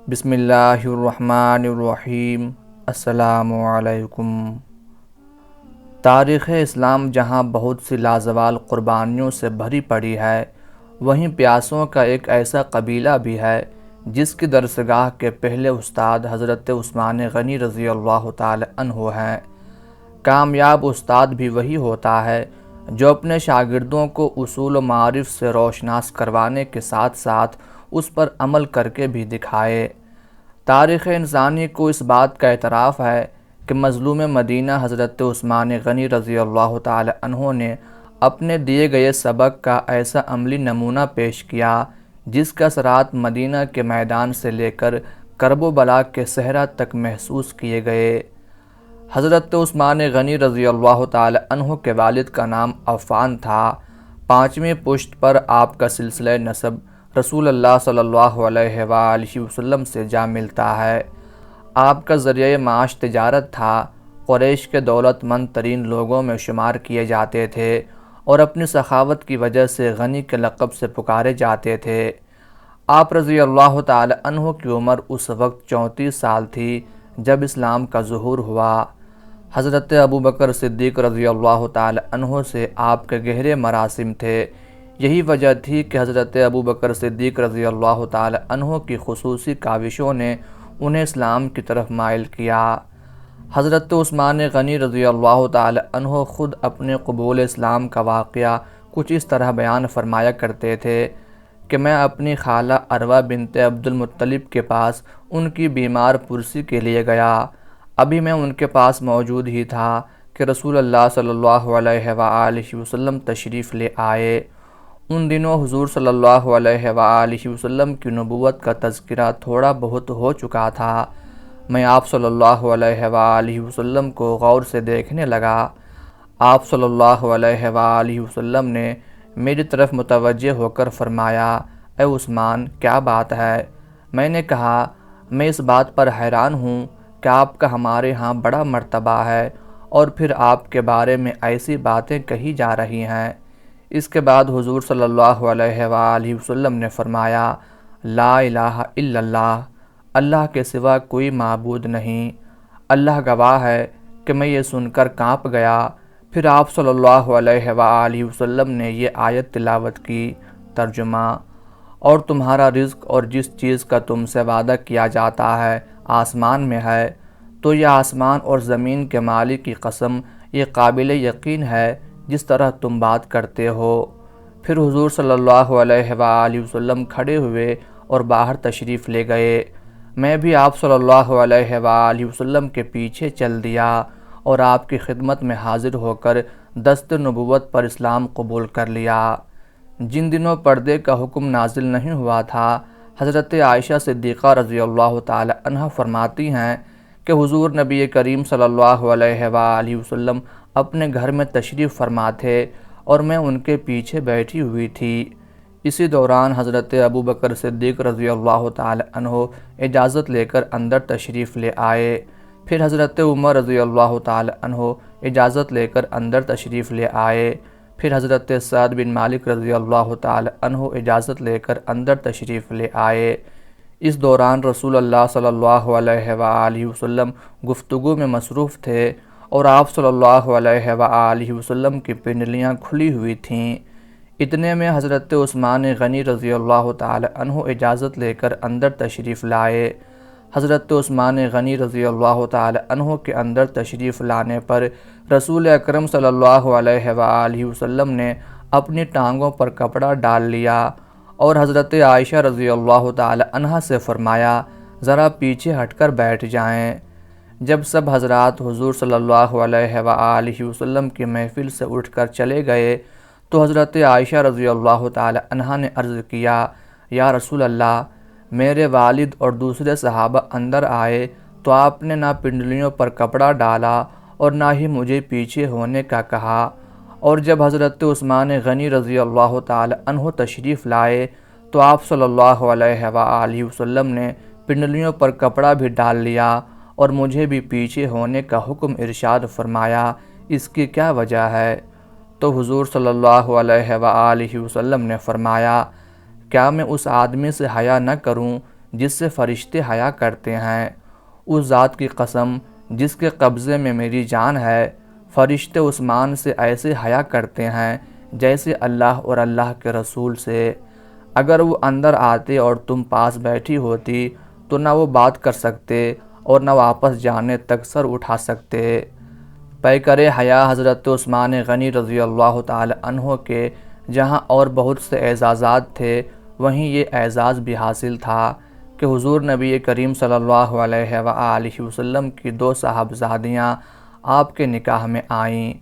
بسم اللہ الرحمن الرحیم۔ السلام علیکم۔ تاریخ اسلام جہاں بہت سی لازوال قربانیوں سے بھری پڑی ہے، وہیں پیاسوں کا ایک ایسا قبیلہ بھی ہے جس کی درسگاہ کے پہلے استاد حضرت عثمان غنی رضی اللہ تعالی عنہ ہیں۔ کامیاب استاد بھی وہی ہوتا ہے جو اپنے شاگردوں کو اصول و معارف سے روشناس کروانے کے ساتھ ساتھ اس پر عمل کر کے بھی دکھائے۔ تاریخ انسانی کو اس بات کا اعتراف ہے کہ مظلوم مدینہ حضرت عثمان غنی رضی اللہ تعالی عنہ نے اپنے دیے گئے سبق کا ایسا عملی نمونہ پیش کیا جس کا اثرات مدینہ کے میدان سے لے کر کرب و بلا کے صحرا تک محسوس کیے گئے۔ حضرت عثمان غنی رضی اللہ تعالی عنہ کے والد کا نام عفان تھا۔ 5ویں پشت پر آپ کا سلسلہ نسب رسول اللہ صلی اللہ علیہ وآلہ وسلم سے جا ملتا ہے۔ آپ کا ذریعہ معاش تجارت تھا۔ قریش کے دولت مند ترین لوگوں میں شمار کیے جاتے تھے اور اپنی سخاوت کی وجہ سے غنی کے لقب سے پکارے جاتے تھے۔ آپ رضی اللہ تعالی عنہ کی عمر اس وقت 34 سال تھی جب اسلام کا ظہور ہوا۔ حضرت ابوبکر صدیق رضی اللہ تعالی عنہ سے آپ کے گہرے مراسم تھے۔ یہی وجہ تھی کہ حضرت ابوبکر صدیق رضی اللہ تعالی عنہ کی خصوصی کاوشوں نے انہیں اسلام کی طرف مائل کیا۔ حضرت عثمان غنی رضی اللہ تعالی عنہ خود اپنے قبول اسلام کا واقعہ کچھ اس طرح بیان فرمایا کرتے تھے کہ میں اپنی خالہ عروہ بنت عبد المطلب کے پاس ان کی بیمار پرسی کے لیے گیا۔ ابھی میں ان کے پاس موجود ہی تھا کہ رسول اللہ صلی اللہ علیہ وآلہ وسلم تشریف لے آئے۔ ان دنوں حضور صلی اللہ علیہ وآلہ وسلم کی نبوت کا تذکرہ تھوڑا بہت ہو چکا تھا۔ میں آپ صلی اللہ علیہ وآلہ وسلم کو غور سے دیکھنے لگا۔ آپ صلی اللہ علیہ وآلہ وسلم نے میری طرف متوجہ ہو کر فرمایا، اے عثمان، کیا بات ہے؟ میں نے کہا، میں اس بات پر حیران ہوں کہ آپ کا ہمارے ہاں بڑا مرتبہ ہے اور پھر آپ کے بارے میں ایسی باتیں کہی جا رہی ہیں۔ اس کے بعد حضور صلی اللہ علیہ وآلہ وسلم نے فرمایا، لا الہ الا اللہ، اللہ کے سوا کوئی معبود نہیں۔ اللہ گواہ ہے کہ میں یہ سن کر کانپ گیا۔ پھر آپ صلی اللہ علیہ وآلہ وسلم نے یہ آیت تلاوت کی۔ ترجمہ: اور تمہارا رزق اور جس چیز کا تم سے وعدہ کیا جاتا ہے آسمان میں ہے، تو یہ آسمان اور زمین کے مالک کی قسم، یہ قابل یقین ہے جس طرح تم بات کرتے ہو۔ پھر حضور صلی اللہ علیہ وآلہ وسلم کھڑے ہوئے اور باہر تشریف لے گئے۔ میں بھی آپ صلی اللہ علیہ وآلہ وسلم کے پیچھے چل دیا اور آپ کی خدمت میں حاضر ہو کر دست نبوت پر اسلام قبول کر لیا۔ جن دنوں پردے کا حکم نازل نہیں ہوا تھا، حضرت عائشہ صدیقہ رضی اللہ تعالی عنہ فرماتی ہیں کہ حضور نبی کریم صلی اللہ علیہ وآلہ وسلم اپنے گھر میں تشریف فرما تھے اور میں ان کے پیچھے بیٹھی ہوئی تھی۔ اسی دوران حضرت ابوبکر صدیق رضی اللہ تعالی عنہ اجازت لے کر اندر تشریف لے آئے۔ پھر حضرت عمر رضی اللہ تعالی عنہ اجازت لے کر اندر تشریف لے آئے۔ پھر حضرت سعد بن مالک رضی اللہ تعالی عنہ اجازت لے کر اندر تشریف لے آئے۔ اس دوران رسول اللہ صلی اللہ علیہ وآلہ وسلم گفتگو میں مصروف تھے اور آپ صلی اللہ علیہ وآلہ وسلم کی پنڈلیاں کھلی ہوئی تھیں۔ اتنے میں حضرت عثمان غنی رضی اللہ تعالی عنہ اجازت لے کر اندر تشریف لائے۔ حضرت عثمان غنی رضی اللہ تعالی عنہ کے اندر تشریف لانے پر رسول اکرم صلی اللہ علیہ وآلہ وسلم نے اپنی ٹانگوں پر کپڑا ڈال لیا اور حضرت عائشہ رضی اللہ تعالی عنہ سے فرمایا، ذرا پیچھے ہٹ کر بیٹھ جائیں۔ جب سب حضرات حضور صلی اللہ علیہ وآلہ وسلم کی محفل سے اٹھ کر چلے گئے تو حضرت عائشہ رضی اللہ تعالی عنہ نے عرض کیا، یا رسول اللہ، میرے والد اور دوسرے صحابہ اندر آئے تو آپ نے نہ پنڈلیوں پر کپڑا ڈالا اور نہ ہی مجھے پیچھے ہونے کا کہا، اور جب حضرت عثمان غنی رضی اللہ تعالی عنہ تشریف لائے تو آپ صلی اللہ علیہ وآلہ وسلم نے پنڈلیوں پر کپڑا بھی ڈال لیا اور مجھے بھی پیچھے ہونے کا حکم ارشاد فرمایا، اس کی کیا وجہ ہے؟ تو حضور صلی اللہ علیہ وآلہ وسلم نے فرمایا، کیا میں اس آدمی سے حیا نہ کروں جس سے فرشتے حیا کرتے ہیں، اس ذات کی قسم جس کے قبضے میں میری جان ہے، فرشتے عثمان سے ایسے حیا کرتے ہیں جیسے اللہ اور اللہ کے رسول سے۔ اگر وہ اندر آتے اور تم پاس بیٹھی ہوتی تو نہ وہ بات کر سکتے اور نہ واپس جانے تک سر اٹھا سکتے۔ پیکر حیا حضرت عثمان غنی رضی اللہ تعالی عنہ کے جہاں اور بہت سے اعزازات تھے، وہیں یہ اعزاز بھی حاصل تھا کہ حضور نبی کریم صلی اللہ علیہ وآلہ وسلم کی 2 صاحبزادیاں آپ کے نکاح میں آئیں۔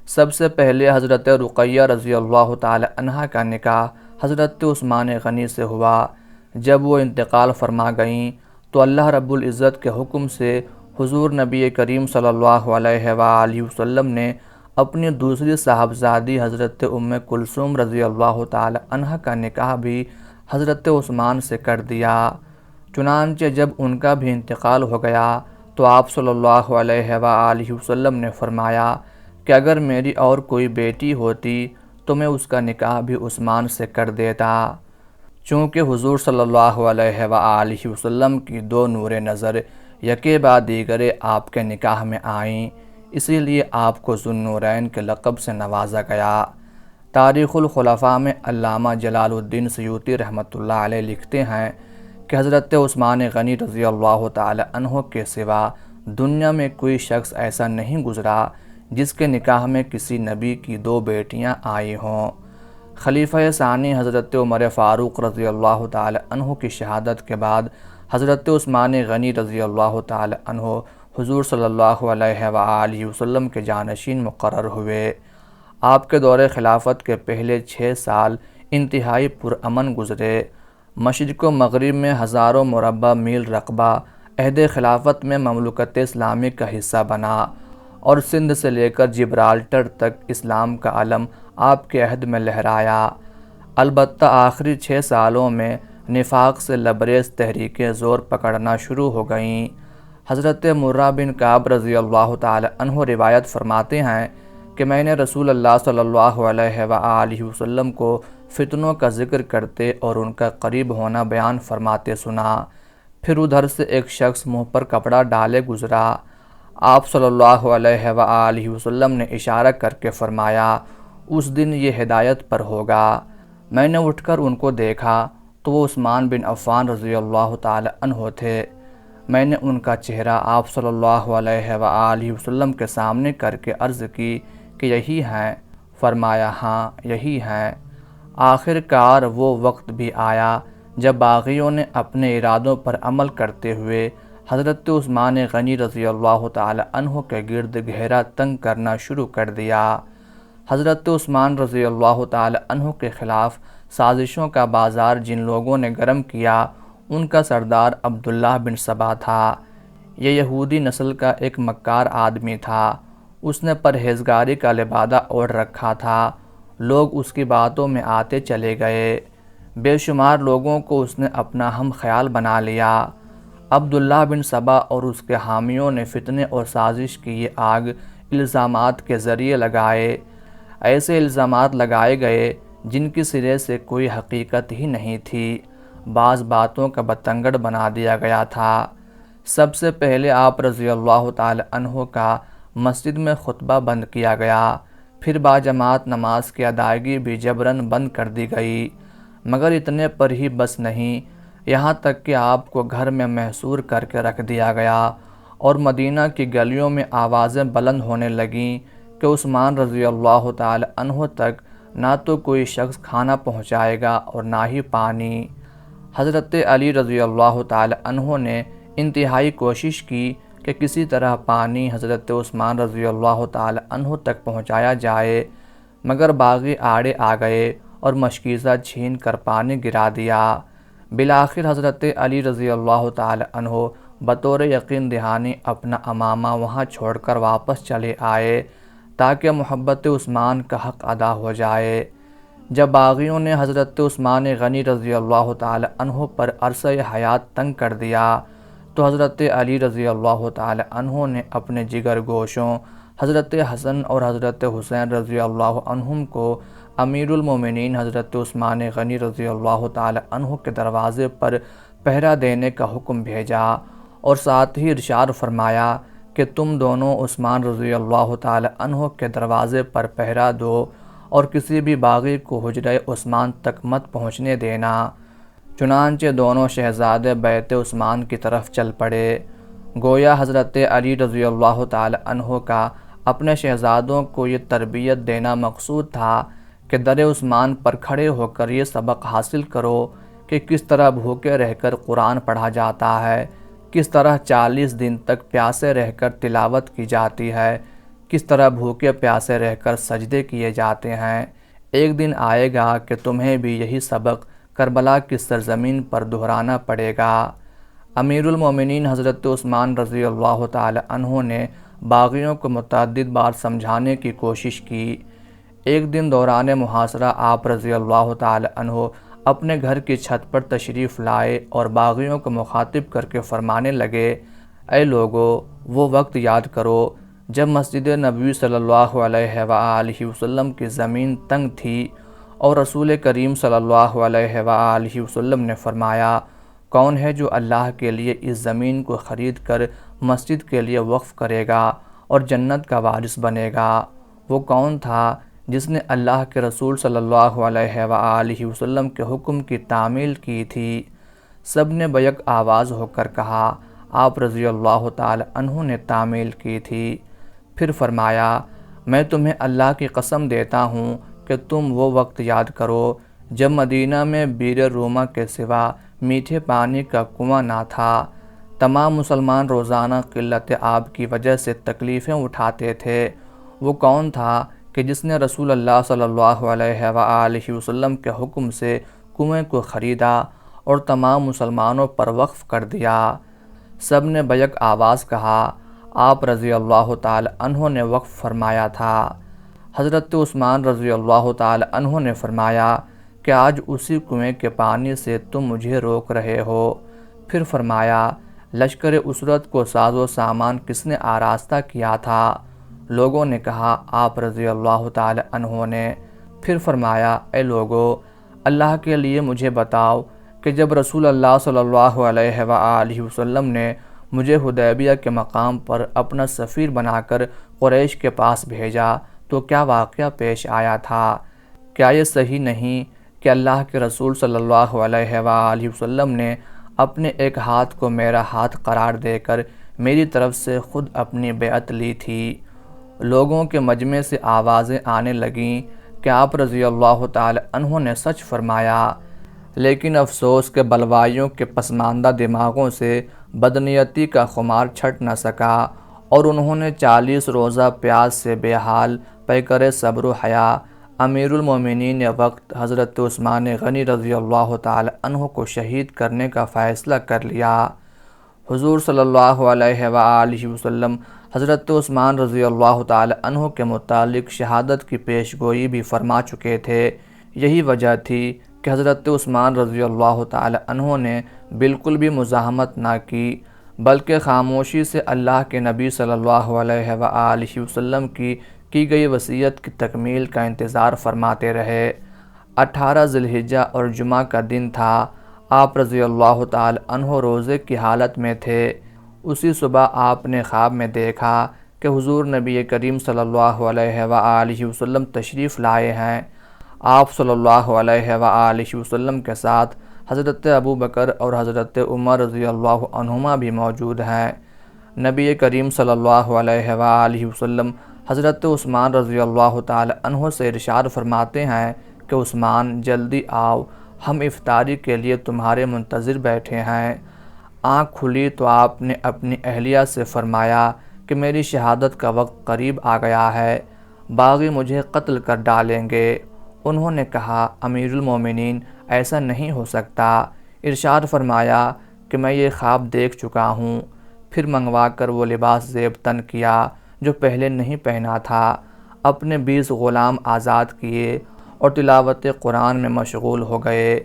سب سے پہلے حضرت رقیہ رضی اللہ تعالی عنہ کا نکاح حضرت عثمان غنی سے ہوا۔ جب وہ انتقال فرما گئیں تو اللہ رب العزت کے حکم سے حضور نبی کریم صلی اللہ علیہ وآلہ وسلم نے اپنی دوسری صاحبزادی حضرت ام کلثوم رضی اللہ تعالی عنہ کا نکاح بھی حضرت عثمان سے کر دیا۔ چنانچہ جب ان کا بھی انتقال ہو گیا تو آپ صلی اللہ علیہ وآلہ وسلم نے فرمایا کہ اگر میری اور کوئی بیٹی ہوتی تو میں اس کا نکاح بھی عثمان سے کر دیتا۔ چونکہ حضور صلی اللہ علیہ وآلہ وسلم کی 2 نور نظر یکے بعد دیگرے آپ کے نکاح میں آئیں، اسی لیے آپ کو ذو النورین کے لقب سے نوازا گیا۔ تاریخ الخلفاء میں علامہ جلال الدین سیوطی رحمۃ اللہ علیہ لکھتے ہیں کہ حضرت عثمان غنی رضی اللہ تعالی عنہ کے سوا دنیا میں کوئی شخص ایسا نہیں گزرا جس کے نکاح میں کسی نبی کی 2 بیٹیاں آئی ہوں۔ خلیفہ ثانی حضرت عمر فاروق رضی اللہ تعالی عنہ کی شہادت کے بعد حضرت عثمان غنی رضی اللہ تعالی عنہ حضور صلی اللہ علیہ وآلہ وسلم کے جانشین مقرر ہوئے۔ آپ کے دور خلافت کے پہلے 6 سال انتہائی پرامن گزرے۔ مشرق و مغرب میں ہزاروں مربع میل رقبہ عہد خلافت میں مملکت اسلامی کا حصہ بنا اور سندھ سے لے کر جبرالٹر تک اسلام کا علم آپ کے عہد میں لہرایا۔ البتہ آخری 6 سالوں میں نفاق سے لبریز تحریکیں زور پکڑنا شروع ہو گئیں۔ حضرت مرہ بن کعب رضی اللہ تعالی عنہ روایت فرماتے ہیں کہ میں نے رسول اللہ صلی اللہ علیہ وآلہ وسلم کو فتنوں کا ذکر کرتے اور ان کا قریب ہونا بیان فرماتے سنا۔ پھر ادھر سے ایک شخص منہ پر کپڑا ڈالے گزرا۔ آپ صلی اللہ علیہ وآلہ وسلم نے اشارہ کر کے فرمایا، اس دن یہ ہدایت پر ہوگا۔ میں نے اٹھ کر ان کو دیکھا تو وہ عثمان بن عفان رضی اللہ تعالی عنہ تھے۔ میں نے ان کا چہرہ آپ صلی اللہ علیہ وآلہ وسلم کے سامنے کر کے عرض کی کہ یہی ہیں؟ فرمایا ہاں یہی ہیں۔ آخر کار وہ وقت بھی آیا جب باغیوں نے اپنے ارادوں پر عمل کرتے ہوئے حضرت عثمان غنی رضی اللہ تعالی عنہ کے گرد گھیرا تنگ کرنا شروع کر دیا۔ حضرت عثمان رضی اللہ تعالی عنہ کے خلاف سازشوں کا بازار جن لوگوں نے گرم کیا ان کا سردار عبداللہ بن سبا تھا۔ یہ یہودی نسل کا ایک مکار آدمی تھا۔ اس نے پرہیزگاری کا لبادہ اوڑھ رکھا تھا۔ لوگ اس کی باتوں میں آتے چلے گئے۔ بے شمار لوگوں کو اس نے اپنا ہم خیال بنا لیا۔ عبداللہ بن سبا اور اس کے حامیوں نے فتنے اور سازش کی یہ آگ الزامات کے ذریعے لگائے۔ ایسے الزامات لگائے گئے جن کی سرے سے کوئی حقیقت ہی نہیں تھی۔ بعض باتوں کا بتنگڑ بنا دیا گیا تھا۔ سب سے پہلے آپ رضی اللہ تعالی عنہ کا مسجد میں خطبہ بند کیا گیا، پھر باجماعت نماز کی ادائیگی بھی جبراً بند کر دی گئی۔ مگر اتنے پر ہی بس نہیں، یہاں تک کہ آپ کو گھر میں محصور کر کے رکھ دیا گیا اور مدینہ کی گلیوں میں آوازیں بلند ہونے لگیں کہ عثمان رضی اللہ تعالی عنہ تک نہ تو کوئی شخص کھانا پہنچائے گا اور نہ ہی پانی۔ حضرت علی رضی اللہ تعالی عنہ نے انتہائی کوشش کی کہ کسی طرح پانی حضرت عثمان رضی اللہ تعالی عنہ تک پہنچایا جائے، مگر باغی آڑے آ گئے اور مشکیزہ چھین کر پانی گرا دیا۔ بالآخر حضرت علی رضی اللہ تعالی عنہ بطور یقین دہانی اپنا امامہ وہاں چھوڑ کر واپس چلے آئے تاکہ محبت عثمان کا حق ادا ہو جائے۔ جب باغیوں نے حضرت عثمان غنی رضی اللہ تعالی عنہ پر عرصہ حیات تنگ کر دیا تو حضرت علی رضی اللہ تعالی عنہ نے اپنے جگر گوشوں حضرت حسن اور حضرت حسین رضی اللہ عنہم کو امیر المومنین حضرت عثمان غنی رضی اللہ تعالی عنہ کے دروازے پر پہرا دینے کا حکم بھیجا اور ساتھ ہی ارشاد فرمایا کہ تم دونوں عثمان رضی اللہ تعالی عنہ کے دروازے پر پہرا دو اور کسی بھی باغی کو حجرہ عثمان تک مت پہنچنے دینا۔ چنانچہ دونوں شہزادے بیت عثمان کی طرف چل پڑے۔ گویا حضرت علی رضی اللہ تعالی عنہ کا اپنے شہزادوں کو یہ تربیت دینا مقصود تھا کہ در عثمان پر کھڑے ہو کر یہ سبق حاصل کرو کہ کس طرح بھوکے رہ کر قرآن پڑھا جاتا ہے، کس طرح 40 دن تک پیاسے رہ کر تلاوت کی جاتی ہے، کس طرح بھوکے پیاسے رہ کر سجدے کیے جاتے ہیں۔ ایک دن آئے گا کہ تمہیں بھی یہی سبق کربلا کی سرزمین پر دہرانا پڑے گا۔ امیر المومنین حضرت عثمان رضی اللہ تعالی عنہ نے باغیوں کو متعدد بار سمجھانے کی کوشش کی۔ ایک دن دوران محاصرہ آپ رضی اللہ تعالی عنہ اپنے گھر کی چھت پر تشریف لائے اور باغیوں کو مخاطب کر کے فرمانے لگے، اے لوگو، وہ وقت یاد کرو جب مسجد نبوی صلی اللہ علیہ وآلہ وسلم کی زمین تنگ تھی اور رسول کریم صلی اللہ علیہ وآلہ وسلم نے فرمایا، کون ہے جو اللہ کے لیے اس زمین کو خرید کر مسجد کے لیے وقف کرے گا اور جنت کا وارث بنے گا؟ وہ کون تھا جس نے اللہ کے رسول صلی اللہ علیہ وآلہ وسلم کے حکم کی تعمیل کی تھی؟ سب نے بیک آواز ہو کر کہا، آپ رضی اللہ تعالی عنہ نے تعمیل کی تھی۔ پھر فرمایا، میں تمہیں اللہ کی قسم دیتا ہوں کہ تم وہ وقت یاد کرو جب مدینہ میں بیر روما کے سوا میٹھے پانی کا کنواں نہ تھا۔ تمام مسلمان روزانہ قلت آب کی وجہ سے تکلیفیں اٹھاتے تھے۔ وہ کون تھا کہ جس نے رسول اللہ صلی اللہ علیہ وآلہ وسلم کے حکم سے کنویں کو خریدا اور تمام مسلمانوں پر وقف کر دیا؟ سب نے بیک آواز کہا، آپ رضی اللہ تعالی عنہ نے وقف فرمایا تھا۔ حضرت عثمان رضی اللہ تعالی عنہ نے فرمایا کہ آج اسی کنویں کے پانی سے تم مجھے روک رہے ہو۔ پھر فرمایا، لشکر اسرت کو ساز و سامان کس نے آراستہ کیا تھا؟ لوگوں نے کہا، آپ رضی اللہ تعالی عنہ نے۔ پھر فرمایا، اے لوگو، اللہ کے لیے مجھے بتاؤ کہ جب رسول اللہ صلی اللہ علیہ وآلہ وسلم نے مجھے حدیبیہ کے مقام پر اپنا سفیر بنا کر قریش کے پاس بھیجا تو کیا واقعہ پیش آیا تھا؟ کیا یہ صحیح نہیں کہ اللہ کے رسول صلی اللہ علیہ وآلہ وسلم نے اپنے ایک ہاتھ کو میرا ہاتھ قرار دے کر میری طرف سے خود اپنی بیعت لی تھی؟ لوگوں کے مجمع سے آوازیں آنے لگیں کہ آپ رضی اللہ تعالی عنہ نے سچ فرمایا، لیکن افسوس کہ بلوائیوں کے پسماندہ دماغوں سے بدنیتی کا خمار چھٹ نہ سکا اور انہوں نے 40 روزہ پیاس سے بے حال پیکر صبر و حیا امیر المومنین وقت حضرت عثمان غنی رضی اللہ تعالی عنہ کو شہید کرنے کا فیصلہ کر لیا۔ حضور صلی اللہ علیہ وآلہ وسلم حضرت عثمان رضی اللہ تعالی عنہ کے متعلق شہادت کی پیش گوئی بھی فرما چکے تھے۔ یہی وجہ تھی کہ حضرت عثمان رضی اللہ تعالی عنہ نے بالکل بھی مزاحمت نہ کی، بلکہ خاموشی سے اللہ کے نبی صلی اللہ علیہ وآلہ وسلم کی گئی وصیت کی تکمیل کا انتظار فرماتے رہے۔ 18 ذی الحجہ اور جمعہ کا دن تھا۔ آپ رضی اللہ تعالی عنہ روزے کی حالت میں تھے۔ اسی صبح آپ نے خواب میں دیکھا کہ حضور نبی کریم صلی اللہ علیہ وآلہ وسلم تشریف لائے ہیں۔ آپ صلی اللہ علیہ وآلہ وسلم کے ساتھ حضرت ابو بکر اور حضرت عمر رضی اللہ عنہما بھی موجود ہیں۔ نبی کریم صلی اللہ علیہ وآلہ وسلم حضرت عثمان رضی اللہ تعالی عنہ سے ارشاد فرماتے ہیں کہ عثمان جلدی آؤ، ہم افطاری کے لیے تمہارے منتظر بیٹھے ہیں۔ آنکھ کھلی تو آپ نے اپنی اہلیہ سے فرمایا کہ میری شہادت کا وقت قریب آ گیا ہے، باغی مجھے قتل کر ڈالیں گے۔ انہوں نے کہا، امیر المومنین، ایسا نہیں ہو سکتا۔ ارشاد فرمایا کہ میں یہ خواب دیکھ چکا ہوں۔ پھر منگوا کر وہ لباس زیب تن کیا جو پہلے نہیں پہنا تھا، اپنے 20 غلام آزاد کیے اور تلاوت قرآن میں مشغول ہو گئے۔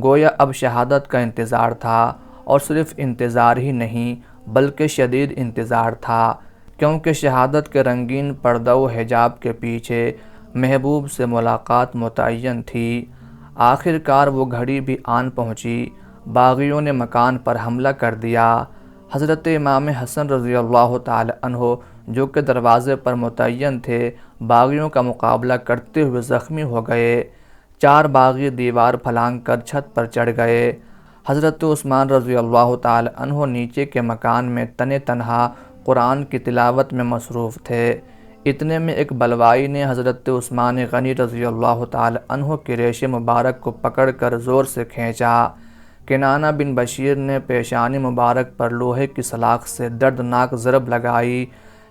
گویا اب شہادت کا انتظار تھا، اور صرف انتظار ہی نہیں بلکہ شدید انتظار تھا، کیونکہ شہادت کے رنگین پردہ و حجاب کے پیچھے محبوب سے ملاقات متعین تھی۔ آخر کار وہ گھڑی بھی آن پہنچی۔ باغیوں نے مکان پر حملہ کر دیا۔ حضرت امام حسن رضی اللہ تعالی عنہ جو کہ دروازے پر متعین تھے، باغیوں کا مقابلہ کرتے ہوئے زخمی ہو گئے۔ 4 باغی دیوار پھلانگ کر چھت پر چڑھ گئے۔ حضرت عثمان رضی اللہ تعالی عنہ نیچے کے مکان میں تنہا قرآن کی تلاوت میں مصروف تھے۔ اتنے میں ایک بلوائی نے حضرت عثمان غنی رضی اللہ تعالی عنہ کے ریش مبارک کو پکڑ کر زور سے کھینچا۔ کنانہ بن بشیر نے پیشانی مبارک پر لوہے کی سلاخ سے دردناک ضرب لگائی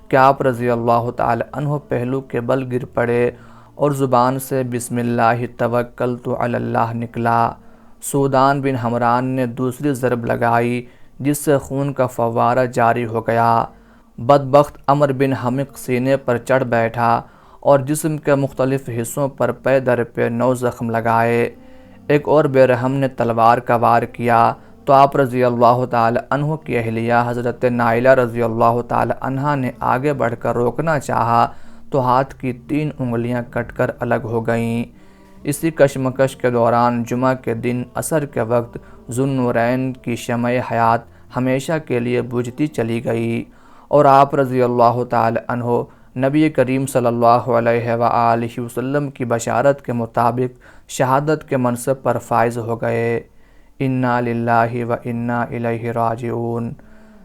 کہ آپ رضی اللہ تعالی عنہ پہلو کے بل گر پڑے اور زبان سے بسم اللہ توکلت علی اللہ نکلا۔ سودان بن حمران نے دوسری ضرب لگائی جس سے خون کا فوارہ جاری ہو گیا۔ بدبخت عمر بن حمق سینے پر چڑھ بیٹھا اور جسم کے مختلف حصوں پر پے در پہ 9 زخم لگائے۔ ایک اور بے رحم نے تلوار کا وار کیا تو آپ رضی اللہ تعالی عنہ کی اہلیہ حضرت نائلہ رضی اللہ تعالی عنہا نے آگے بڑھ کر روکنا چاہا تو ہاتھ کی 3 انگلیاں کٹ کر الگ ہو گئیں۔ اسی کشمکش کے دوران جمعہ کے دن عصر کے وقت ذو النورین کی شمع حیات ہمیشہ کے لیے بجھتی چلی گئی اور آپ رضی اللہ تعالی عنہ نبی کریم صلی اللہ علیہ وآلہ وسلم کی بشارت کے مطابق شہادت کے منصب پر فائز ہو گئے۔ انا للہ و انا الیہ راجعون۔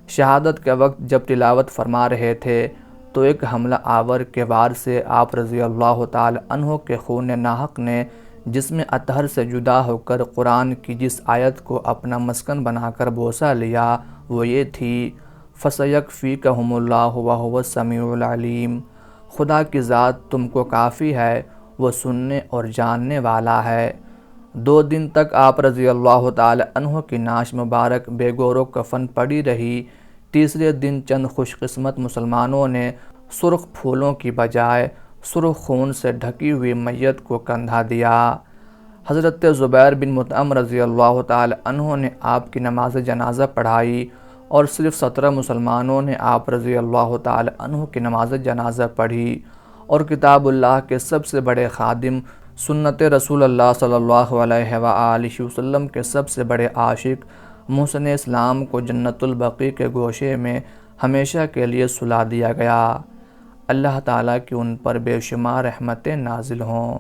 شہادت کے وقت جب تلاوت فرما رہے تھے تو ایک حملہ آور کے وار سے آپ رضی اللہ تعالی عنہ کے خون ناحق نے جسم اطہر سے جدا ہو کر قرآن کی جس آیت کو اپنا مسکن بنا کر بوسہ لیا وہ یہ تھی فَسَيَكْفِيكَهُمُ اللَّهُ وَهُوَ السَّمِيعُ الْعَلِيمُ۔ خدا کی ذات تم کو کافی ہے، وہ سننے اور جاننے والا ہے۔ 2 دن تک آپ رضی اللہ تعالی عنہ کی نعش مبارک بے گور و کفن پڑی رہی۔ تیسرے دن چند خوش قسمت مسلمانوں نے سرخ پھولوں کی بجائے سرخ خون سے ڈھکی ہوئی میت کو کندھا دیا۔ حضرت زبیر بن مطعم رضی اللہ تعالی عنہ نے آپ کی نماز جنازہ پڑھائی اور صرف 17 مسلمانوں نے آپ رضی اللہ تعالی عنہ کی نماز جنازہ پڑھی اور کتاب اللہ کے سب سے بڑے خادم، سنت رسول اللہ صلی اللہ علیہ وآلہ وسلم کے سب سے بڑے عاشق، محسن اسلام کو جنت البقیع کے گوشے میں ہمیشہ کے لیے سلا دیا گیا۔ اللہ تعالیٰ کی ان پر بے شمار رحمتیں نازل ہوں،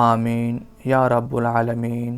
آمین یا رب العالمین۔